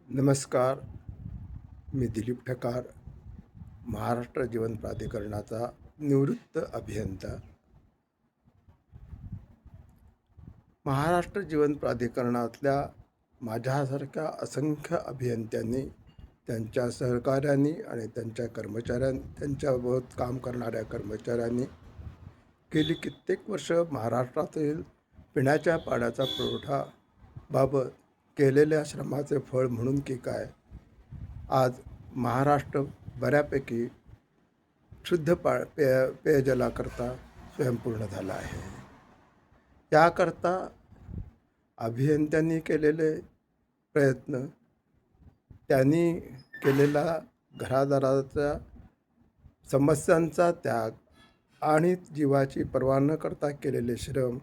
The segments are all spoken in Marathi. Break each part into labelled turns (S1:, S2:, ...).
S1: नमस्कार. मी दिलीप ठकार, महाराष्ट्र जीवन प्राधिकरणाचा निवृत्त अभियंता. महाराष्ट्र जीवन प्राधिकरणातल्या माझ्यासारख्या असंख्य अभियंत्यांनी, त्यांच्या सहकाऱ्यांनी आणि त्यांच्यासोबत काम करणाऱ्या कर्मचाऱ्यांनी गेली कित्येक वर्ष महाराष्ट्रातील पिण्याच्या पाण्याचा पुरवठाबाबत केलेल्या श्रमाचे फळ म्हणून की काय, आज महाराष्ट्र बऱ्यापैकी शुद्ध पेयजलाकरता स्वयंपूर्ण झाला आहे. याकरता अभियंत्यांनी केलेले प्रयत्न, त्यांनी केलेला घरादाराच्या समस्यांचा त्याग आणि जीवाची पर्वा न करता केलेले श्रम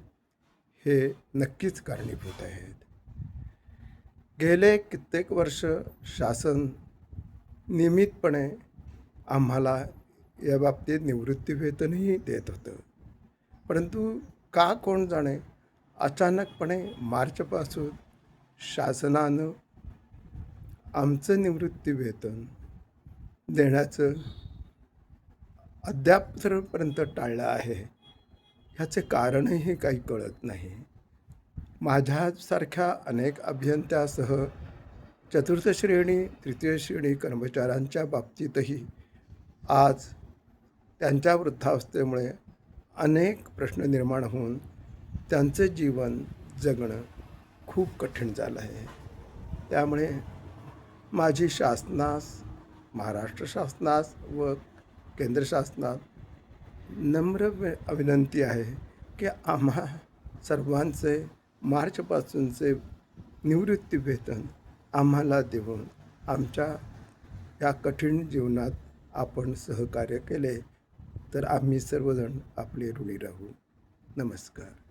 S1: हे नक्कीच कारणीभूत आहेत. गेले कित्येक वर्ष शासन नियमितपणे आम्हाला याबाबतीत निवृत्तीवेतनही देत होतं, परंतु का कोण जाणे अचानकपणे मार्चपासून शासनानं आमचं निवृत्तीवेतन देण्याचं अद्यापपर्यंत टाळलं आहे. ह्याचे कारणही काही कळत नाही. माझ्यासारख्या अनेक अभियंत्यासह चतुर्थ श्रेणी, तृतीय श्रेणी कर्मचाऱ्यांच्या बाबतीतही आज त्यांच्या वृद्धावस्थेमुळे अनेक प्रश्न निर्माण होऊन त्यांचं जीवन जगणं खूप कठीण झालं आहे. त्यामुळे माझी शासनास, महाराष्ट्र शासनास व केंद्र शासनात नम्र विनंती आहे की आम्हा सर्वांचे मार्चपासूनचे निवृत्तीवेतन आम्हाला देऊन आमच्या या कठीण जीवनात आपण सहकार्य केले तर आम्ही सर्वजण आपले ऋणी राहू. नमस्कार.